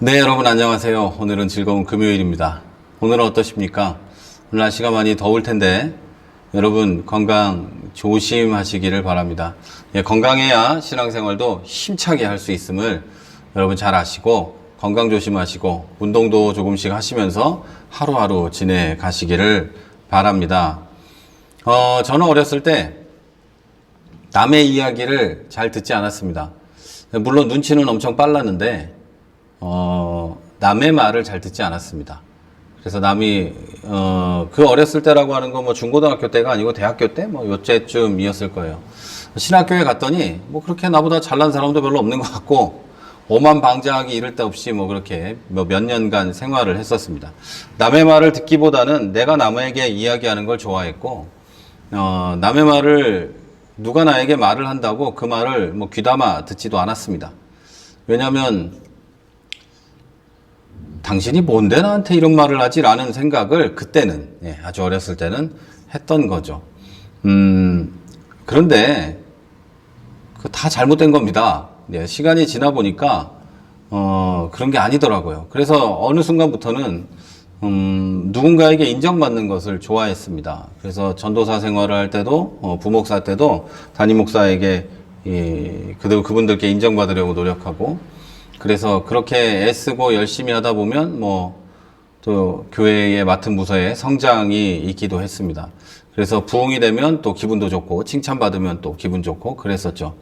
네, 여러분 안녕하세요. 오늘은 즐거운 금요일입니다. 오늘은 어떠십니까? 오늘 날씨가 많이 더울 텐데 여러분 건강 조심하시기를 바랍니다. 예, 건강해야 신앙생활도 힘차게 할 수 있음을 여러분 잘 아시고 건강 조심하시고 운동도 조금씩 하시면서 하루하루 지내가시기를 바랍니다. 저는 어렸을 때 남의 이야기를 잘 듣지 않았습니다. 물론 눈치는 엄청 빨랐는데 남의 말을 잘 듣지 않았습니다. 그래서 남이, 그 어렸을 때라고 하는 건 뭐 중고등학교 때가 아니고 대학교 때 뭐 요때쯤이었을 거예요. 신학교에 갔더니 뭐 그렇게 나보다 잘난 사람도 별로 없는 것 같고, 오만방자하기 이를 데 없이 뭐 그렇게 몇 년간 생활을 했었습니다. 남의 말을 듣기보다는 내가 남에게 이야기하는 걸 좋아했고, 남의 말을, 누가 나에게 말을 한다고 그 말을 뭐 귀담아 듣지도 않았습니다. 왜냐면, 당신이 뭔데 나한테 이런 말을 하지? 라는 생각을 그때는, 아주 어렸을 때는 했던 거죠. 그런데, 다 잘못된 겁니다. 시간이 지나 보니까, 그런 게 아니더라고요. 그래서 어느 순간부터는, 누군가에게 인정받는 것을 좋아했습니다. 그래서 전도사 생활을 할 때도, 부목사 때도 담임 목사에게, 그분들께 인정받으려고 노력하고, 그래서 그렇게 애쓰고 열심히 하다 보면 또 교회에 맡은 부서에 성장이 있기도 했습니다. 그래서 부흥이 되면 또 기분도 좋고 칭찬받으면 또 기분 좋고 그랬었죠.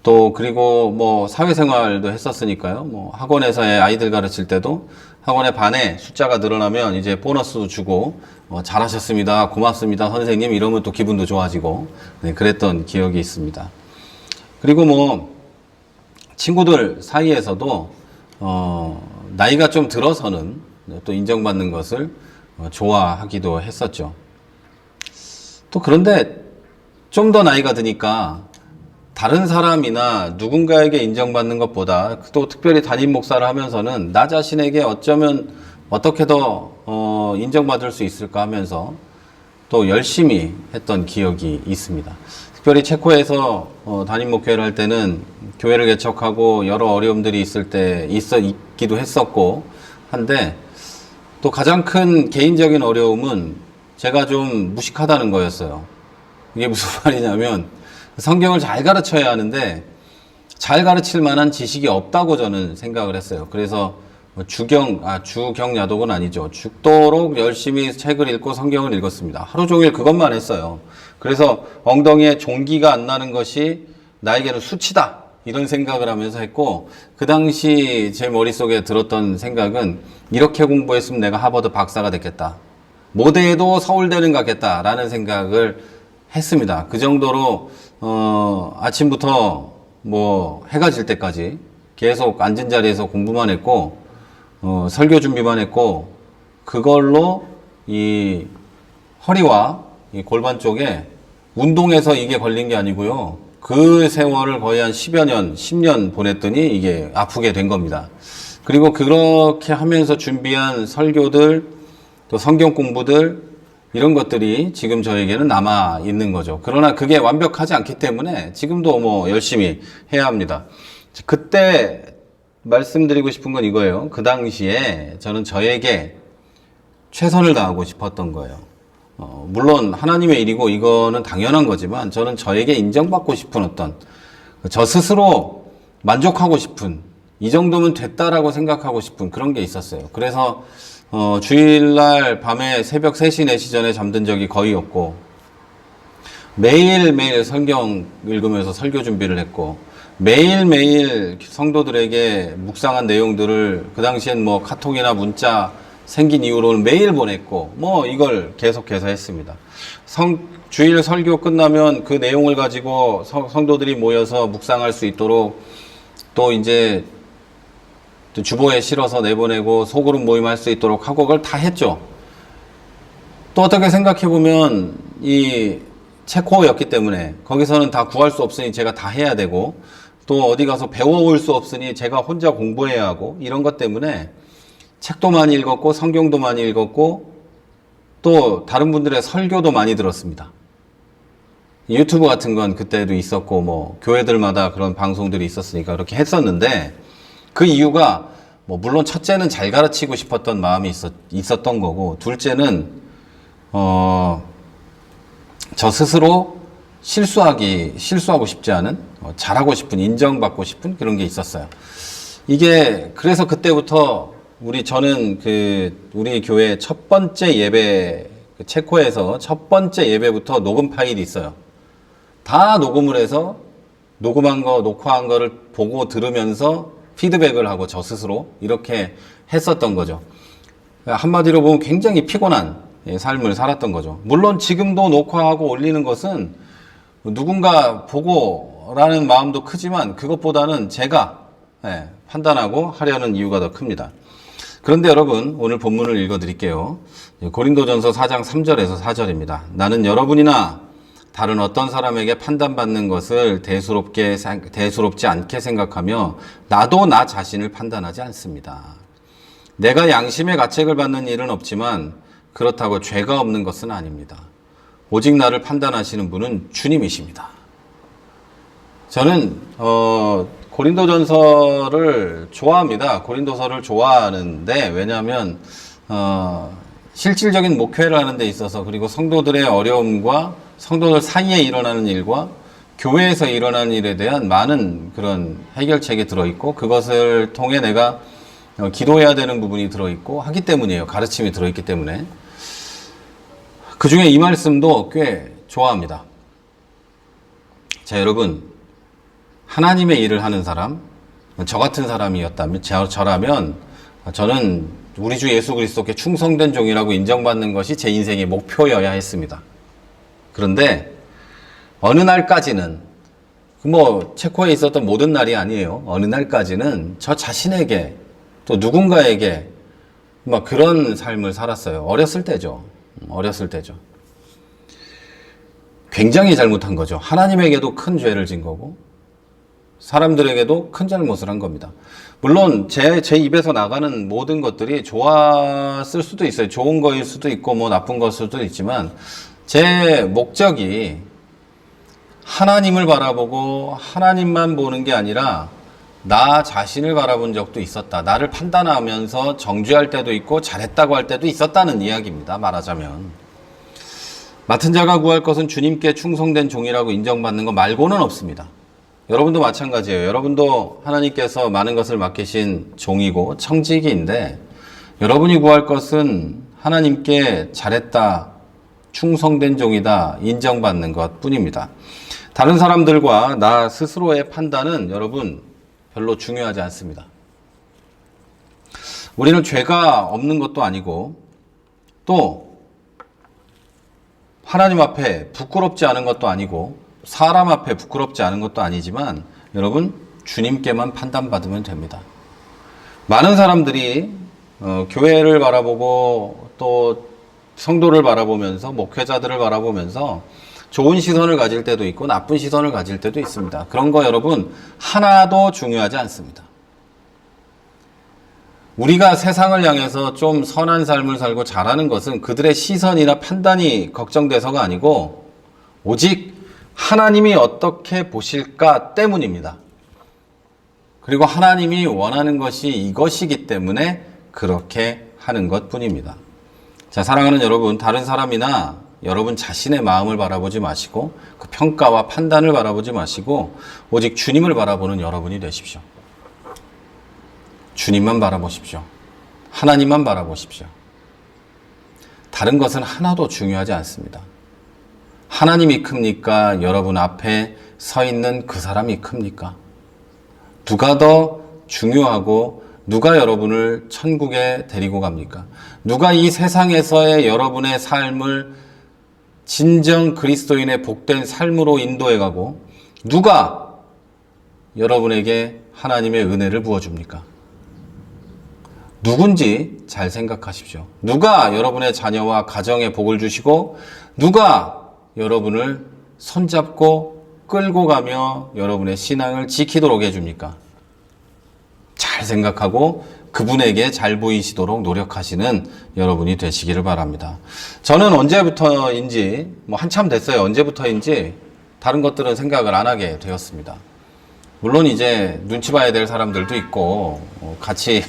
또 그리고 사회생활도 했었으니까요. 학원에서의 아이들 가르칠 때도 학원의 반에 숫자가 늘어나면 이제 보너스도 주고 잘하셨습니다. 고맙습니다. 선생님 이러면 또 기분도 좋아지고 그랬던 기억이 있습니다. 그리고 친구들 사이에서도 나이가 좀 들어서는 또 인정받는 것을 좋아하기도 했었죠. 또 그런데 좀 더 나이가 드니까 다른 사람이나 누군가에게 인정받는 것보다 또 특별히 담임 목사를 하면서는 나 자신에게 어쩌면 어떻게 더 인정받을 수 있을까 하면서 또 열심히 했던 기억이 있습니다. 특별히 체코에서 담임 목회를 할 때는 교회를 개척하고 여러 어려움들이 있기도 했었고 한데, 또 가장 큰 개인적인 어려움은 제가 좀 무식하다는 거였어요. 이게 무슨 말이냐면 성경을 잘 가르쳐야 하는데 잘 가르칠 만한 지식이 없다고 저는 생각을 했어요. 그래서 주경야독은 아니죠. 죽도록 열심히 책을 읽고 성경을 읽었습니다. 하루 종일 그것만 했어요. 그래서 엉덩이에 종기가 안 나는 것이 나에게는 수치다, 이런 생각을 하면서 했고, 그 당시 제 머릿속에 들었던 생각은 이렇게 공부했으면 내가 하버드 박사가 됐겠다, 모대에도 서울대는 갔겠다 라는 생각을 했습니다. 그 정도로 아침부터 해가 질 때까지 계속 앉은 자리에서 공부만 했고, 설교 준비만 했고, 그걸로 이 허리와 이 골반 쪽에 운동해서 이게 걸린 게 아니고요. 그 세월을 거의 한 10여 년, 10년 보냈더니 이게 아프게 된 겁니다. 그리고 그렇게 하면서 준비한 설교들, 또 성경 공부들, 이런 것들이 지금 저에게는 남아 있는 거죠. 그러나 그게 완벽하지 않기 때문에 지금도 열심히 해야 합니다. 그때 말씀드리고 싶은 건 이거예요. 그 당시에 저는 저에게 최선을 다하고 싶었던 거예요. 물론 하나님의 일이고 이거는 당연한 거지만 저는 저에게 인정받고 싶은 저 스스로 만족하고 싶은, 이 정도면 됐다라고 생각하고 싶은 그런 게 있었어요. 그래서 주일날 밤에 새벽 3시, 4시 전에 잠든 적이 거의 없고, 매일매일 성경 읽으면서 설교 준비를 했고, 매일매일 성도들에게 묵상한 내용들을 그 당시엔 카톡이나 문자 생긴 이후로는 매일 보냈고, 이걸 계속해서 했습니다. 주일 설교 끝나면 그 내용을 가지고 성도들이 모여서 묵상할 수 있도록 또 이제 주보에 실어서 내보내고 소그룹 모임할 수 있도록 하고 그걸 다 했죠. 또 어떻게 생각해보면 이 체코였기 때문에 거기서는 다 구할 수 없으니 제가 다 해야 되고, 또 어디 가서 배워올 수 없으니 제가 혼자 공부해야 하고, 이런 것 때문에 책도 많이 읽었고 성경도 많이 읽었고 또 다른 분들의 설교도 많이 들었습니다. 유튜브 같은 건 그때도 있었고 교회들마다 그런 방송들이 있었으니까 그렇게 했었는데, 그 이유가 뭐 물론 첫째는 잘 가르치고 싶었던 마음이 있었던 거고, 둘째는 저 스스로 실수하고 싶지 않은, 잘하고 싶은, 인정받고 싶은 그런 게 있었어요. 이게 그래서 그때부터 저는 우리 교회 첫 번째 예배, 체코에서 첫 번째 예배부터 녹음 파일이 있어요. 다 녹음을 해서 녹음한 거, 녹화한 거를 보고 들으면서 피드백을 하고 저 스스로 이렇게 했었던 거죠. 한마디로 보면 굉장히 피곤한 삶을 살았던 거죠. 물론 지금도 녹화하고 올리는 것은 누군가 보고라는 마음도 크지만 그것보다는 제가 판단하고 하려는 이유가 더 큽니다. 그런데 여러분, 오늘 본문을 읽어드릴게요. 고린도전서 4장 3절에서 4절입니다. 나는 여러분이나 다른 어떤 사람에게 판단받는 것을 대수롭지 않게 생각하며 나도 나 자신을 판단하지 않습니다. 내가 양심의 가책을 받는 일은 없지만 그렇다고 죄가 없는 것은 아닙니다. 오직 나를 판단하시는 분은 주님이십니다. 저는 고린도전서를 좋아합니다. 고린도서를 좋아하는데, 왜냐하면 실질적인 목회를 하는 데 있어서, 그리고 성도들의 어려움과 성도들 사이에 일어나는 일과 교회에서 일어나는 일에 대한 많은 그런 해결책이 들어있고, 그것을 통해 내가 기도해야 되는 부분이 들어있고 하기 때문이에요. 가르침이 들어있기 때문에. 그 중에 이 말씀도 꽤 좋아합니다. 자, 여러분, 하나님의 일을 하는 사람, 저 같은 사람이었다면, 저라면 저는 우리 주 예수 그리스도께 충성된 종이라고 인정받는 것이 제 인생의 목표여야 했습니다. 그런데 어느 날까지는, 체코에 있었던 모든 날이 아니에요. 어느 날까지는 저 자신에게 또 누군가에게 그런 삶을 살았어요. 어렸을 때죠. 굉장히 잘못한 거죠. 하나님에게도 큰 죄를 진 거고 사람들에게도 큰 잘못을 한 겁니다. 물론 제 입에서 나가는 모든 것들이 좋았을 수도 있어요. 좋은 거일 수도 있고 나쁜 것일 수도 있지만 제 목적이 하나님을 바라보고 하나님만 보는 게 아니라 나 자신을 바라본 적도 있었다. 나를 판단하면서 정죄할 때도 있고 잘했다고 할 때도 있었다는 이야기입니다. 말하자면. 맡은 자가 구할 것은 주님께 충성된 종이라고 인정받는 것 말고는 없습니다. 여러분도 마찬가지예요. 여러분도 하나님께서 많은 것을 맡기신 종이고 청지기인데, 여러분이 구할 것은 하나님께 잘했다, 충성된 종이다 인정받는 것 뿐입니다. 다른 사람들과 나 스스로의 판단은 여러분 별로 중요하지 않습니다. 우리는 죄가 없는 것도 아니고 또 하나님 앞에 부끄럽지 않은 것도 아니고 사람 앞에 부끄럽지 않은 것도 아니지만 여러분 주님께만 판단받으면 됩니다. 많은 사람들이 교회를 바라보고 또 성도를 바라보면서 목회자들을 바라보면서 좋은 시선을 가질 때도 있고 나쁜 시선을 가질 때도 있습니다. 그런 거 여러분 하나도 중요하지 않습니다. 우리가 세상을 향해서 좀 선한 삶을 살고 잘하는 것은 그들의 시선이나 판단이 걱정돼서가 아니고 오직 하나님이 어떻게 보실까 때문입니다. 그리고 하나님이 원하는 것이 이것이기 때문에 그렇게 하는 것 뿐입니다. 자, 사랑하는 여러분, 다른 사람이나 여러분 자신의 마음을 바라보지 마시고 그 평가와 판단을 바라보지 마시고 오직 주님을 바라보는 여러분이 되십시오. 주님만 바라보십시오. 하나님만 바라보십시오. 다른 것은 하나도 중요하지 않습니다. 하나님이 큽니까? 여러분 앞에 서 있는 그 사람이 큽니까? 누가 더 중요하고 누가 여러분을 천국에 데리고 갑니까? 누가 이 세상에서의 여러분의 삶을 진정 그리스도인의 복된 삶으로 인도해 가고 누가 여러분에게 하나님의 은혜를 부어줍니까? 누군지 잘 생각하십시오. 누가 여러분의 자녀와 가정에 복을 주시고 누가 여러분을 손잡고 끌고 가며 여러분의 신앙을 지키도록 해줍니까? 잘 생각하고 그분에게 잘 보이시도록 노력하시는 여러분이 되시기를 바랍니다. 저는 언제부터인지 한참 됐어요. 언제부터인지 다른 것들은 생각을 안 하게 되었습니다. 물론 이제 눈치 봐야 될 사람들도 있고 같이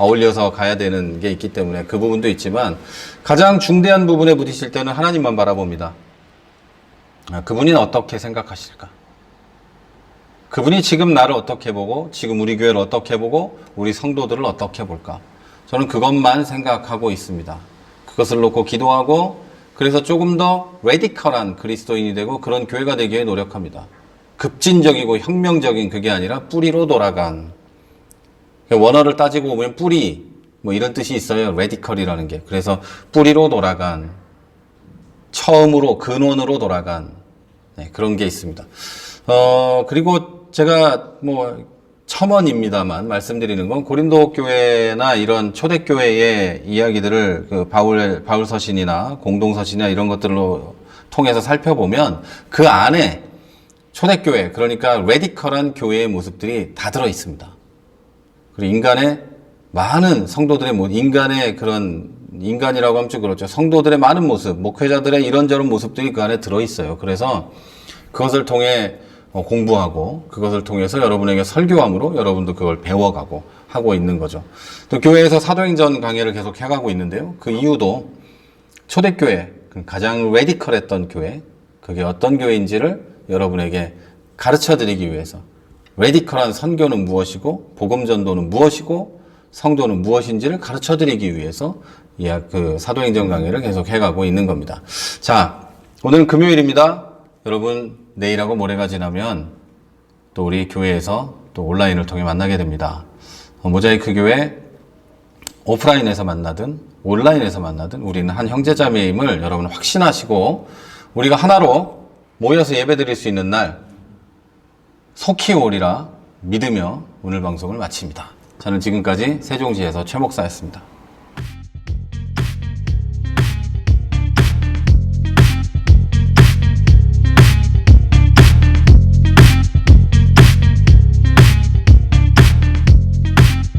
어울려서 가야 되는 게 있기 때문에 그 부분도 있지만 가장 중대한 부분에 부딪힐 때는 하나님만 바라봅니다. 그분이 어떻게 생각하실까? 그분이 지금 나를 어떻게 보고 지금 우리 교회를 어떻게 보고 우리 성도들을 어떻게 볼까? 저는 그것만 생각하고 있습니다. 그것을 놓고 기도하고 그래서 조금 더 레디컬한 그리스도인이 되고 그런 교회가 되기 위해 노력합니다. 급진적이고 혁명적인 그게 아니라 뿌리로 돌아간, 원어를 따지고 보면 뿌리 뭐 이런 뜻이 있어요. 레디컬이라는 게. 그래서 뿌리로 돌아간, 처음으로 근원으로 돌아간 그런 게 있습니다. 그리고 제가 뭐 첨언입니다만 말씀드리는 건 고린도 교회나 이런 초대교회의 이야기들을 그 바울 서신이나 공동 서신이나 이런 것들로 통해서 살펴보면 그 안에 초대교회, 그러니까 레디컬한 교회의 모습들이 다 들어 있습니다. 그리고 인간의 많은 성도들의 인간의 그런, 인간이라고 하면 좀 그렇죠. 성도들의 많은 모습, 목회자들의 이런저런 모습들이 그 안에 들어 있어요. 그래서 그것을 통해 공부하고 그것을 통해서 여러분에게 설교함으로 여러분도 그걸 배워가고 하고 있는 거죠. 또 교회에서 사도행전 강해를 계속 해가고 있는데요. 그 이유도 초대교회, 가장 레디컬했던 교회, 그게 어떤 교회인지를 여러분에게 가르쳐 드리기 위해서, 레디컬한 선교는 무엇이고 복음 전도는 무엇이고 성도는 무엇인지를 가르쳐 드리기 위해서 그 사도행전 강해를 계속 해가고 있는 겁니다. 자, 오늘은 금요일입니다. 여러분 내일하고 모레가 지나면 또 우리 교회에서 또 온라인을 통해 만나게 됩니다. 모자이크 교회 오프라인에서 만나든 온라인에서 만나든 우리는 한 형제자매임을 여러분 확신하시고 우리가 하나로 모여서 예배드릴 수 있는 날 속히 오리라 믿으며 오늘 방송을 마칩니다. 저는 지금까지 세종시에서 최 목사였습니다.